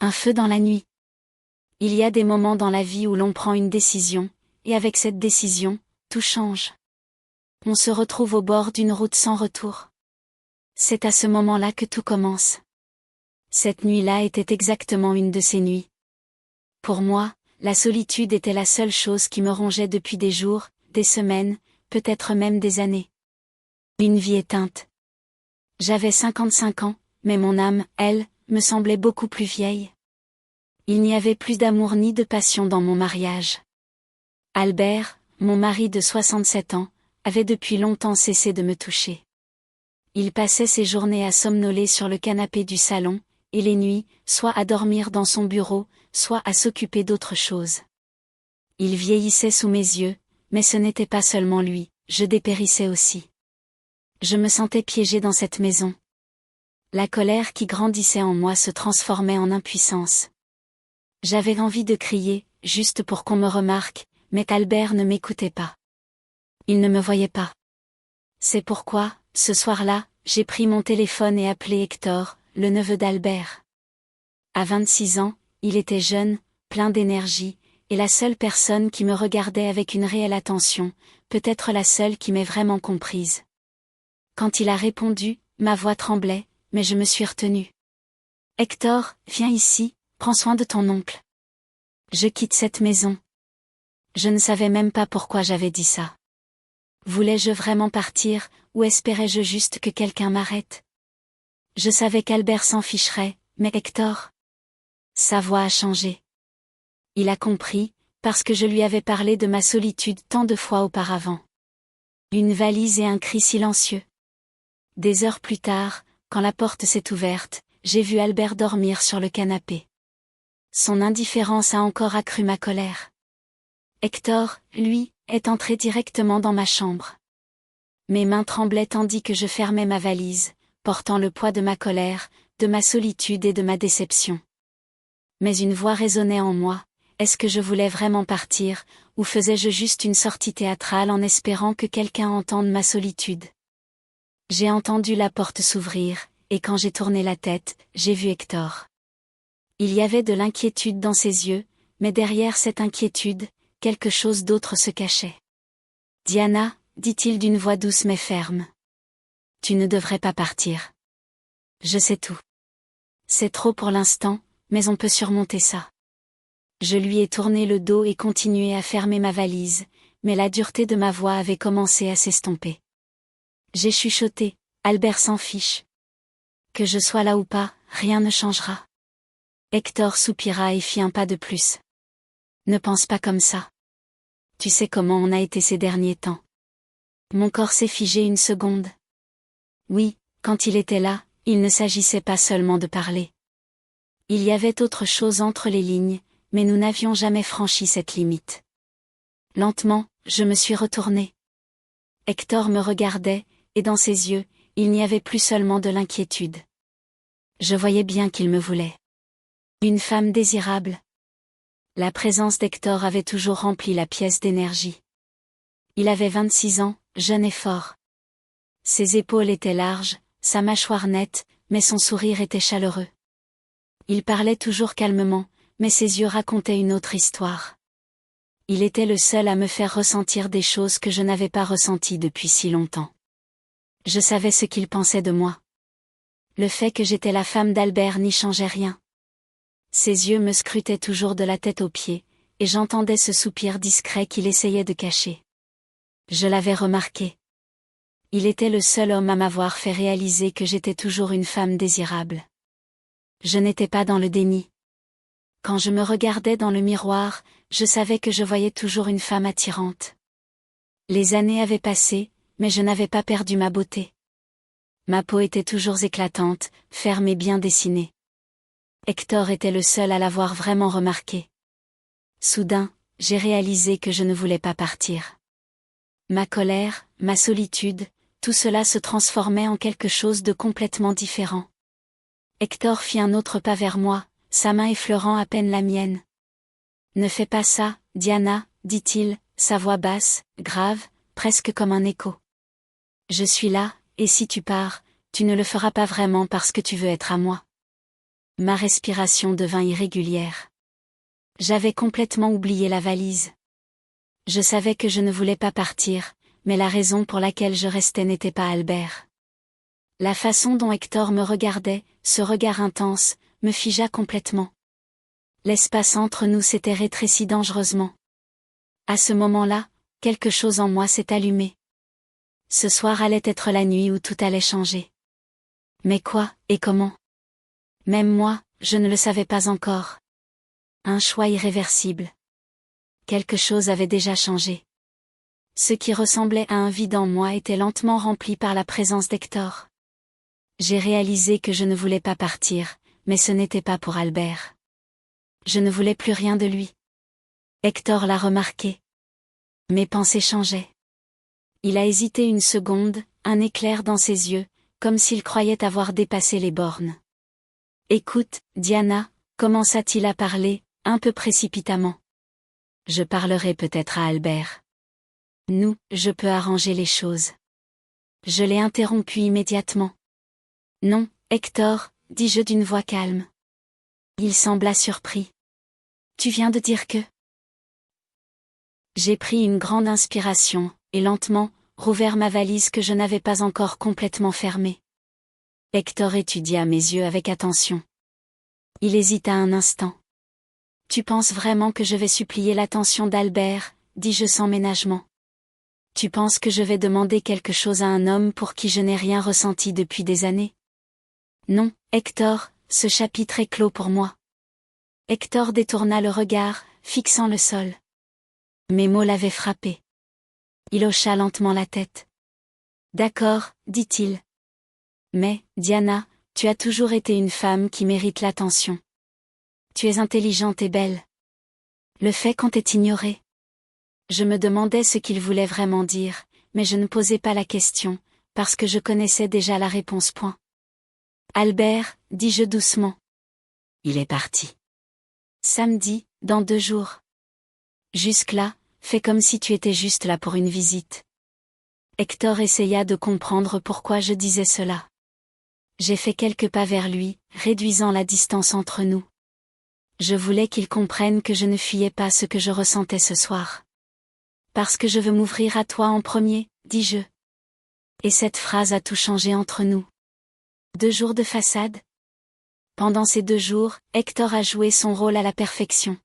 Un feu dans la nuit. Il y a des moments dans la vie où l'on prend une décision, et avec cette décision, tout change. On se retrouve au bord d'une route sans retour. C'est à ce moment-là que tout commence. Cette nuit-là était exactement une de ces nuits. Pour moi, la solitude était la seule chose qui me rongeait depuis des jours, des semaines, peut-être même des années. Une vie éteinte. J'avais 55 ans, mais mon âme, elle, me semblait beaucoup plus vieille. Il n'y avait plus d'amour ni de passion dans mon mariage. Albert, mon mari de 67 ans, avait depuis longtemps cessé de me toucher. Il passait ses journées à somnoler sur le canapé du salon, et les nuits, soit à dormir dans son bureau, soit à s'occuper d'autre chose. Il vieillissait sous mes yeux, mais ce n'était pas seulement lui, je dépérissais aussi. Je me sentais piégée dans cette maison. La colère qui grandissait en moi se transformait en impuissance. J'avais envie de crier, juste pour qu'on me remarque, mais Albert ne m'écoutait pas. Il ne me voyait pas. C'est pourquoi, ce soir-là, j'ai pris mon téléphone et appelé Hector, le neveu d'Albert. À 26 ans, il était jeune, plein d'énergie, et la seule personne qui me regardait avec une réelle attention, peut-être la seule qui m'ait vraiment comprise. Quand il a répondu, ma voix tremblait, mais je me suis retenue. Hector, viens ici, prends soin de ton oncle. Je quitte cette maison. Je ne savais même pas pourquoi j'avais dit ça. Voulais-je vraiment partir, ou espérais-je juste que quelqu'un m'arrête? Je savais qu'Albert s'en ficherait, mais Hector? Sa voix a changé. Il a compris, parce que je lui avais parlé de ma solitude tant de fois auparavant. Une valise et un cri silencieux. Des heures plus tard, quand la porte s'est ouverte, j'ai vu Albert dormir sur le canapé. Son indifférence a encore accru ma colère. Hector, lui, est entré directement dans ma chambre. Mes mains tremblaient tandis que je fermais ma valise, portant le poids de ma colère, de ma solitude et de ma déception. Mais une voix résonnait en moi, est-ce que je voulais vraiment partir, ou faisais-je juste une sortie théâtrale en espérant que quelqu'un entende ma solitude? J'ai entendu la porte s'ouvrir, et quand j'ai tourné la tête, j'ai vu Hector. Il y avait de l'inquiétude dans ses yeux, mais derrière cette inquiétude, quelque chose d'autre se cachait. Diana, dit-il d'une voix douce mais ferme. Tu ne devrais pas partir. Je sais tout. C'est trop pour l'instant, mais on peut surmonter ça. Je lui ai tourné le dos et continué à fermer ma valise, mais la dureté de ma voix avait commencé à s'estomper. J'ai chuchoté, Albert s'en fiche. Que je sois là ou pas, rien ne changera. Hector soupira et fit un pas de plus. Ne pense pas comme ça. Tu sais comment on a été ces derniers temps. Mon corps s'est figé une seconde. Oui, quand il était là, il ne s'agissait pas seulement de parler. Il y avait autre chose entre les lignes, mais nous n'avions jamais franchi cette limite. Lentement, je me suis retournée. Hector me regardait, et dans ses yeux, il n'y avait plus seulement de l'inquiétude. Je voyais bien qu'il me voulait. Une femme désirable. La présence d'Hector avait toujours rempli la pièce d'énergie. Il avait 26 ans, jeune et fort. Ses épaules étaient larges, sa mâchoire nette, mais son sourire était chaleureux. Il parlait toujours calmement, mais ses yeux racontaient une autre histoire. Il était le seul à me faire ressentir des choses que je n'avais pas ressenties depuis si longtemps. Je savais ce qu'il pensait de moi. Le fait que j'étais la femme d'Albert n'y changeait rien. Ses yeux me scrutaient toujours de la tête aux pieds, et j'entendais ce soupir discret qu'il essayait de cacher. Je l'avais remarqué. Il était le seul homme à m'avoir fait réaliser que j'étais toujours une femme désirable. Je n'étais pas dans le déni. Quand je me regardais dans le miroir, je savais que je voyais toujours une femme attirante. Les années avaient passé, mais je n'avais pas perdu ma beauté. Ma peau était toujours éclatante, ferme et bien dessinée. Hector était le seul à l'avoir vraiment remarqué. Soudain, j'ai réalisé que je ne voulais pas partir. Ma colère, ma solitude, tout cela se transformait en quelque chose de complètement différent. Hector fit un autre pas vers moi, sa main effleurant à peine la mienne. Ne fais pas ça, Diana, dit-il, sa voix basse, grave, presque comme un écho. Je suis là, et si tu pars, tu ne le feras pas vraiment parce que tu veux être à moi. Ma respiration devint irrégulière. J'avais complètement oublié la valise. Je savais que je ne voulais pas partir, mais la raison pour laquelle je restais n'était pas Albert. La façon dont Hector me regardait, ce regard intense, me figea complètement. L'espace entre nous s'était rétréci dangereusement. À ce moment-là, quelque chose en moi s'est allumé. Ce soir allait être la nuit où tout allait changer. Mais quoi, et comment? Même moi, je ne le savais pas encore. Un choix irréversible. Quelque chose avait déjà changé. Ce qui ressemblait à un vide en moi était lentement rempli par la présence d'Hector. J'ai réalisé que je ne voulais pas partir, mais ce n'était pas pour Albert. Je ne voulais plus rien de lui. Hector l'a remarqué. Mes pensées changeaient. Il a hésité une seconde, un éclair dans ses yeux, comme s'il croyait avoir dépassé les bornes. Écoute, Diana, commença-t-il à parler, un peu précipitamment. Je parlerai peut-être à Albert. Je peux arranger les choses. Je l'ai interrompu immédiatement. Non, Hector, dis-je d'une voix calme. Il sembla surpris. Tu viens de dire que... J'ai pris une grande inspiration, et lentement, rouvert ma valise que je n'avais pas encore complètement fermée. Hector étudia mes yeux avec attention. Il hésita un instant. Tu penses vraiment que je vais supplier l'attention d'Albert, dis-je sans ménagement. Tu penses que je vais demander quelque chose à un homme pour qui je n'ai rien ressenti depuis des années? Non, Hector, ce chapitre est clos pour moi. Hector détourna le regard, fixant le sol. Mes mots l'avaient frappé. Il hocha lentement la tête. D'accord, dit-il. Mais, Diana, tu as toujours été une femme qui mérite l'attention. Tu es intelligente et belle. Le fait qu'on t'ait ignorée. Je me demandais ce qu'il voulait vraiment dire, mais je ne posais pas la question, parce que je connaissais déjà la réponse. Albert, dis-je doucement. Il est parti. Samedi, dans 2 jours. Jusque-là, fais comme si tu étais juste là pour une visite. Hector essaya de comprendre pourquoi je disais cela. J'ai fait quelques pas vers lui, réduisant la distance entre nous. Je voulais qu'il comprenne que je ne fuyais pas ce que je ressentais ce soir. Parce que je veux m'ouvrir à toi en premier, dis-je. Et cette phrase a tout changé entre nous. 2 jours de façade. Pendant ces 2 jours, Hector a joué son rôle à la perfection.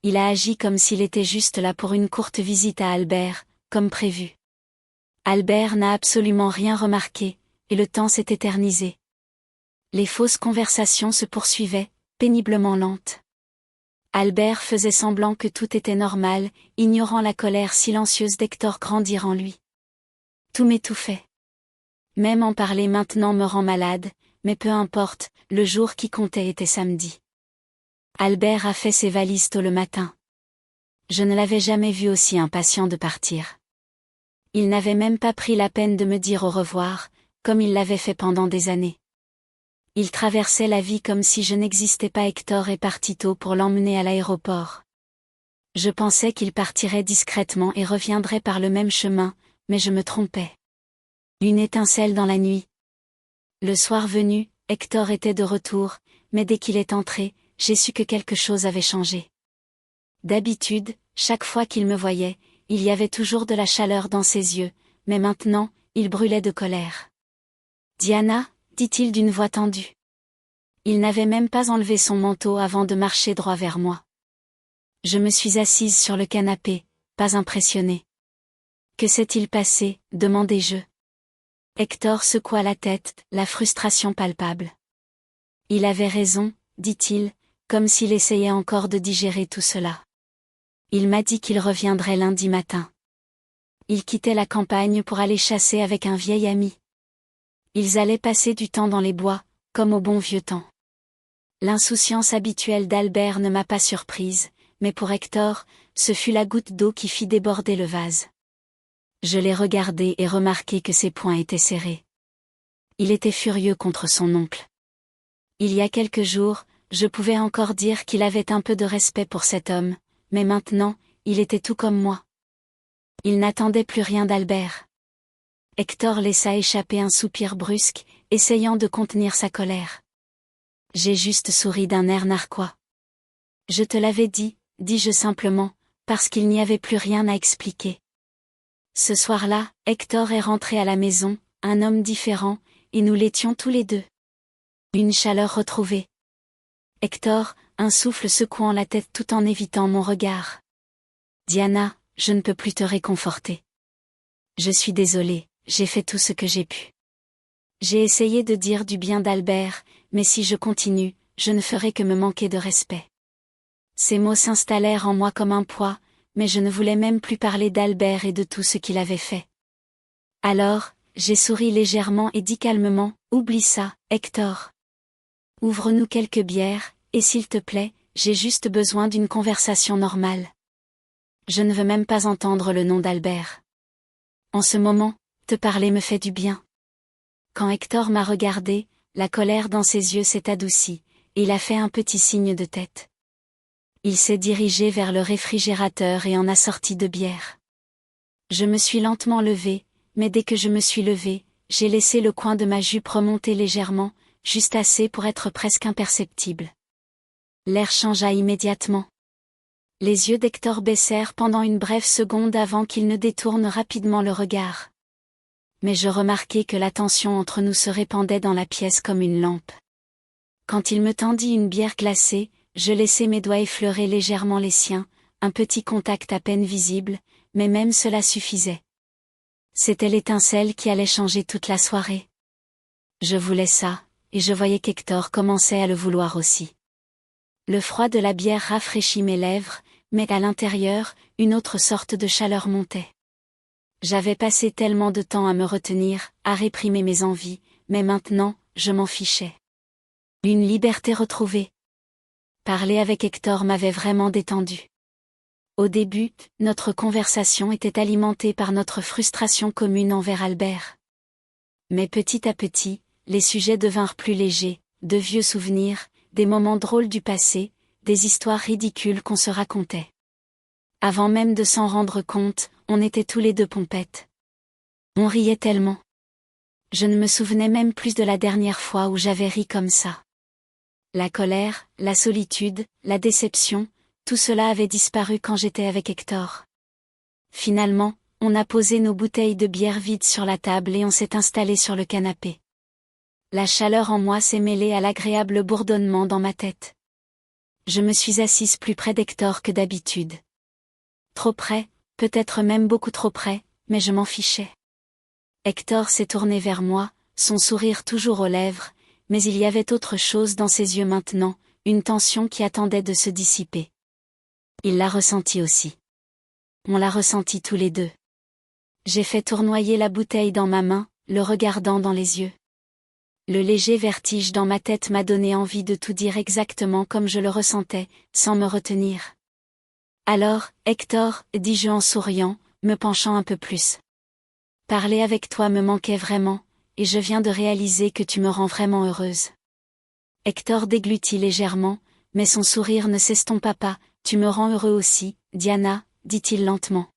Il a agi comme s'il était juste là pour une courte visite à Albert, comme prévu. Albert n'a absolument rien remarqué, et le temps s'est éternisé. Les fausses conversations se poursuivaient, péniblement lentes. Albert faisait semblant que tout était normal, ignorant la colère silencieuse d'Hector grandir en lui. Tout m'étouffait. Même en parler maintenant me rend malade, mais peu importe, le jour qui comptait était samedi. Albert a fait ses valises tôt le matin. Je ne l'avais jamais vu aussi impatient de partir. Il n'avait même pas pris la peine de me dire au revoir, comme il l'avait fait pendant des années. Il traversait la vie comme si je n'existais pas. Hector est parti tôt pour l'emmener à l'aéroport. Je pensais qu'il partirait discrètement et reviendrait par le même chemin, mais je me trompais. Une étincelle dans la nuit. Le soir venu, Hector était de retour, mais dès qu'il est entré, j'ai su que quelque chose avait changé. D'habitude, chaque fois qu'il me voyait, il y avait toujours de la chaleur dans ses yeux, mais maintenant, il brûlait de colère. Diana, dit-il d'une voix tendue. Il n'avait même pas enlevé son manteau avant de marcher droit vers moi. Je me suis assise sur le canapé, pas impressionnée. Que s'est-il passé, demandai-je. Hector secoua la tête, la frustration palpable. Il avait raison, dit-il, comme s'il essayait encore de digérer tout cela. Il m'a dit qu'il reviendrait lundi matin. Il quittait la campagne pour aller chasser avec un vieil ami. Ils allaient passer du temps dans les bois, comme au bon vieux temps. L'insouciance habituelle d'Albert ne m'a pas surprise, mais pour Hector, ce fut la goutte d'eau qui fit déborder le vase. Je l'ai regardé et remarqué que ses poings étaient serrés. Il était furieux contre son oncle. Il y a quelques jours, je pouvais encore dire qu'il avait un peu de respect pour cet homme, mais maintenant, il était tout comme moi. Il n'attendait plus rien d'Albert. Hector laissa échapper un soupir brusque, essayant de contenir sa colère. J'ai juste souri d'un air narquois. Je te l'avais dit, dis-je simplement, parce qu'il n'y avait plus rien à expliquer. Ce soir-là, Hector est rentré à la maison, un homme différent, et nous l'étions tous les deux. Une chaleur retrouvée. Hector, un souffle secouant la tête tout en évitant mon regard. Diana, je ne peux plus te réconforter. Je suis désolée, j'ai fait tout ce que j'ai pu. J'ai essayé de dire du bien d'Albert, mais si je continue, je ne ferai que me manquer de respect. Ces mots s'installèrent en moi comme un poids, mais je ne voulais même plus parler d'Albert et de tout ce qu'il avait fait. Alors, j'ai souri légèrement et dit calmement, oublie ça, Hector. Ouvre-nous quelques bières, et s'il te plaît, j'ai juste besoin d'une conversation normale. Je ne veux même pas entendre le nom d'Albert. En ce moment, te parler me fait du bien. Quand Hector m'a regardé, la colère dans ses yeux s'est adoucie, et il a fait un petit signe de tête. Il s'est dirigé vers le réfrigérateur et en a sorti 2 bières. Je me suis lentement levée, mais dès que je me suis levée, j'ai laissé le coin de ma jupe remonter légèrement, juste assez pour être presque imperceptible. L'air changea immédiatement. Les yeux d'Hector baissèrent pendant une brève seconde avant qu'il ne détourne rapidement le regard. Mais je remarquai que la tension entre nous se répandait dans la pièce comme une lampe. Quand il me tendit une bière glacée, je laissai mes doigts effleurer légèrement les siens, un petit contact à peine visible, mais même cela suffisait. C'était l'étincelle qui allait changer toute la soirée. Je voulais ça, et je voyais qu'Hector commençait à le vouloir aussi. Le froid de la bière rafraîchit mes lèvres, mais à l'intérieur, une autre sorte de chaleur montait. J'avais passé tellement de temps à me retenir, à réprimer mes envies, mais maintenant, je m'en fichais. Une liberté retrouvée. Parler avec Hector m'avait vraiment détendu. Au début, notre conversation était alimentée par notre frustration commune envers Albert. Mais petit à petit, les sujets devinrent plus légers, de vieux souvenirs, des moments drôles du passé, des histoires ridicules qu'on se racontait. Avant même de s'en rendre compte, on était tous les deux pompettes. On riait tellement. Je ne me souvenais même plus de la dernière fois où j'avais ri comme ça. La colère, la solitude, la déception, tout cela avait disparu quand j'étais avec Hector. Finalement, on a posé nos bouteilles de bière vides sur la table et on s'est installé sur le canapé. La chaleur en moi s'est mêlée à l'agréable bourdonnement dans ma tête. Je me suis assise plus près d'Hector que d'habitude. Trop près, peut-être même beaucoup trop près, mais je m'en fichais. Hector s'est tourné vers moi, son sourire toujours aux lèvres, mais il y avait autre chose dans ses yeux maintenant, une tension qui attendait de se dissiper. Il l'a ressenti aussi. On l'a ressenti tous les deux. J'ai fait tournoyer la bouteille dans ma main, le regardant dans les yeux. Le léger vertige dans ma tête m'a donné envie de tout dire exactement comme je le ressentais, sans me retenir. Alors, Hector, dis-je en souriant, me penchant un peu plus. Parler avec toi me manquait vraiment, et je viens de réaliser que tu me rends vraiment heureuse. Hector déglutit légèrement, mais son sourire ne s'estompa pas, tu me rends heureux aussi, Diana, dit-il lentement.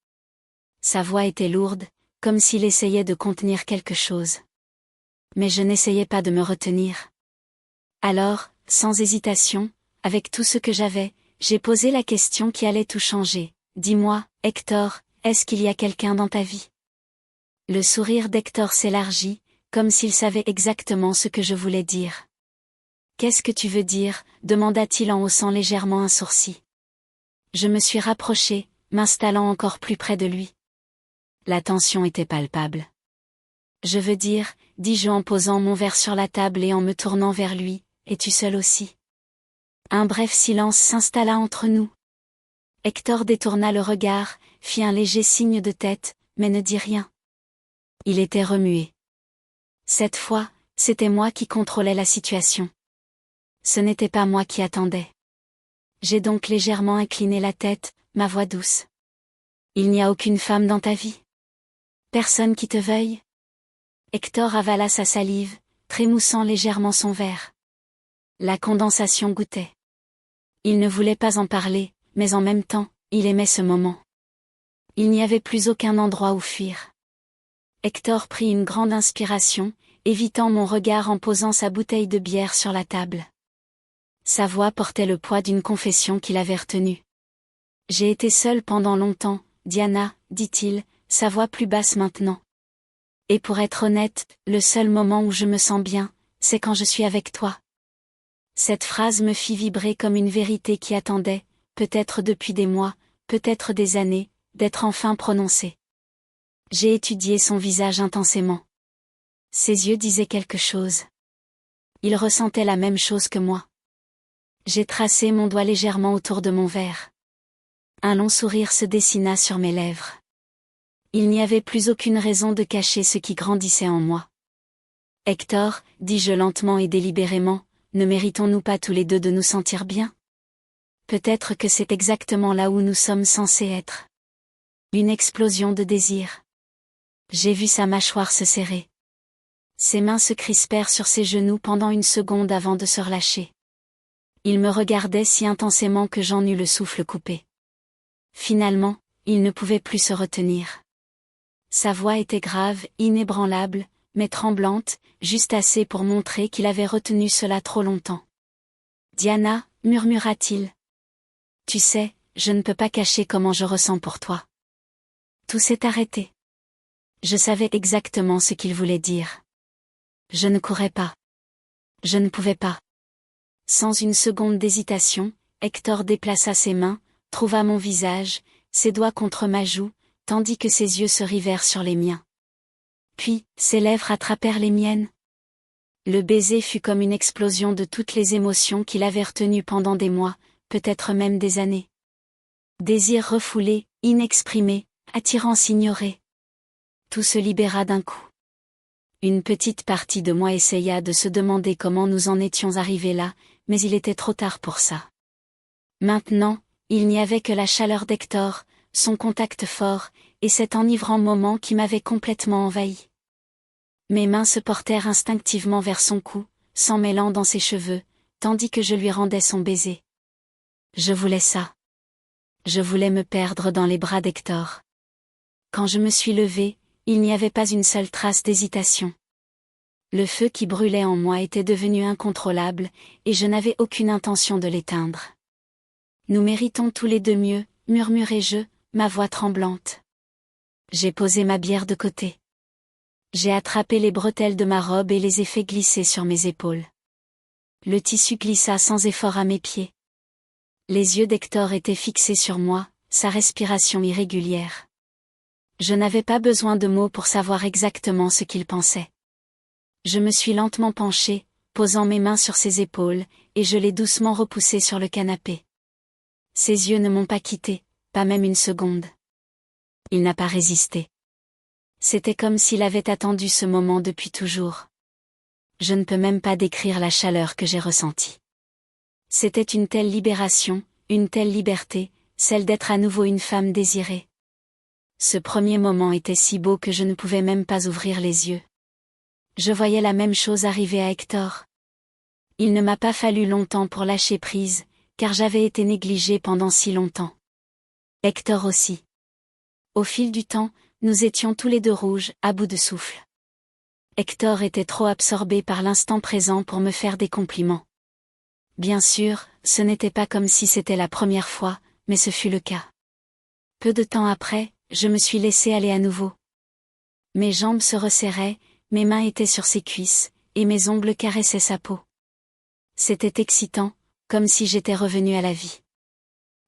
Sa voix était lourde, comme s'il essayait de contenir quelque chose. Mais je n'essayais pas de me retenir. Alors, sans hésitation, avec tout ce que j'avais, j'ai posé la question qui allait tout changer. Dis-moi, Hector, est-ce qu'il y a quelqu'un dans ta vie? Le sourire d'Hector s'élargit, comme s'il savait exactement ce que je voulais dire. Qu'est-ce que tu veux dire? Demanda-t-il en haussant légèrement un sourcil. Je me suis rapprochée, m'installant encore plus près de lui. La tension était palpable. Je veux dire, dis-je en posant mon verre sur la table et en me tournant vers lui, es-tu seul aussi? Un bref silence s'installa entre nous. Hector détourna le regard, fit un léger signe de tête, mais ne dit rien. Il était remué. Cette fois, c'était moi qui contrôlais la situation. Ce n'était pas moi qui attendais. J'ai donc légèrement incliné la tête, ma voix douce. Il n'y a aucune femme dans ta vie? Personne qui te veuille? Hector avala sa salive, trémoussant légèrement son verre. La condensation goûtait. Il ne voulait pas en parler, mais en même temps, il aimait ce moment. Il n'y avait plus aucun endroit où fuir. Hector prit une grande inspiration, évitant mon regard en posant sa bouteille de bière sur la table. Sa voix portait le poids d'une confession qu'il avait retenue. J'ai été seule pendant longtemps, Diana, dit-il, sa voix plus basse maintenant. Et pour être honnête, le seul moment où je me sens bien, c'est quand je suis avec toi. Cette phrase me fit vibrer comme une vérité qui attendait, peut-être depuis des mois, peut-être des années, d'être enfin prononcée. J'ai étudié son visage intensément. Ses yeux disaient quelque chose. Il ressentait la même chose que moi. J'ai tracé mon doigt légèrement autour de mon verre. Un long sourire se dessina sur mes lèvres. Il n'y avait plus aucune raison de cacher ce qui grandissait en moi. Hector, dis-je lentement et délibérément, ne méritons-nous pas tous les deux de nous sentir bien? Peut-être que c'est exactement là où nous sommes censés être. Une explosion de désir. J'ai vu sa mâchoire se serrer. Ses mains se crispèrent sur ses genoux pendant une seconde avant de se relâcher. Il me regardait si intensément que j'en eus le souffle coupé. Finalement, il ne pouvait plus se retenir. Sa voix était grave, inébranlable, mais tremblante, juste assez pour montrer qu'il avait retenu cela trop longtemps. « Diana, murmura-t-il. Tu sais, je ne peux pas cacher comment je ressens pour toi. » Tout s'est arrêté. Je savais exactement ce qu'il voulait dire. Je ne courais pas. Je ne pouvais pas. Sans une seconde d'hésitation, Hector déplaça ses mains, trouva mon visage, ses doigts contre ma joue, tandis que ses yeux se rivèrent sur les miens. Puis, ses lèvres attrapèrent les miennes. Le baiser fut comme une explosion de toutes les émotions qu'il avait retenues pendant des mois, peut-être même des années. Désir refoulé, inexprimé, attirance ignorée. Tout se libéra d'un coup. Une petite partie de moi essaya de se demander comment nous en étions arrivés là, mais il était trop tard pour ça. Maintenant, il n'y avait que la chaleur d'Hector, son contact fort, et cet enivrant moment qui m'avait complètement envahi. Mes mains se portèrent instinctivement vers son cou, s'en mêlant dans ses cheveux, tandis que je lui rendais son baiser. Je voulais ça. Je voulais me perdre dans les bras d'Hector. Quand je me suis levée, il n'y avait pas une seule trace d'hésitation. Le feu qui brûlait en moi était devenu incontrôlable, et je n'avais aucune intention de l'éteindre. Nous méritons tous les deux mieux, murmurai-je, ma voix tremblante. J'ai posé ma bière de côté. J'ai attrapé les bretelles de ma robe et les ai fait glisser sur mes épaules. Le tissu glissa sans effort à mes pieds. Les yeux d'Hector étaient fixés sur moi, sa respiration irrégulière. Je n'avais pas besoin de mots pour savoir exactement ce qu'il pensait. Je me suis lentement penchée, posant mes mains sur ses épaules, et je l'ai doucement repoussé sur le canapé. Ses yeux ne m'ont pas quitté, pas même une seconde. Il n'a pas résisté. C'était comme s'il avait attendu ce moment depuis toujours. Je ne peux même pas décrire la chaleur que j'ai ressentie. C'était une telle libération, une telle liberté, celle d'être à nouveau une femme désirée. Ce premier moment était si beau que je ne pouvais même pas ouvrir les yeux. Je voyais la même chose arriver à Hector. Il ne m'a pas fallu longtemps pour lâcher prise, car j'avais été négligée pendant si longtemps. Hector aussi. Au fil du temps, nous étions tous les deux rouges, à bout de souffle. Hector était trop absorbé par l'instant présent pour me faire des compliments. Bien sûr, ce n'était pas comme si c'était la première fois, mais ce fut le cas. Peu de temps après, je me suis laissée aller à nouveau. Mes jambes se resserraient, mes mains étaient sur ses cuisses, et mes ongles caressaient sa peau. C'était excitant, comme si j'étais revenue à la vie.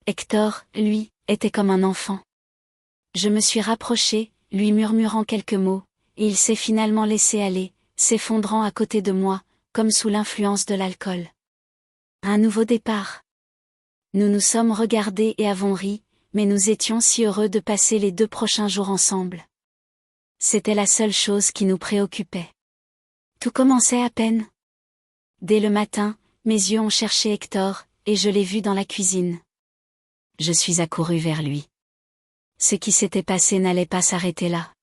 Hector, lui, était comme un enfant. Je me suis rapprochée, lui murmurant quelques mots, et il s'est finalement laissé aller, s'effondrant à côté de moi, comme sous l'influence de l'alcool. Un nouveau départ. Nous nous sommes regardés et avons ri, mais nous étions si heureux de passer les 2 prochains jours ensemble. C'était la seule chose qui nous préoccupait. Tout commençait à peine. Dès le matin, mes yeux ont cherché Hector, et je l'ai vu dans la cuisine. Je suis accourue vers lui. Ce qui s'était passé n'allait pas s'arrêter là.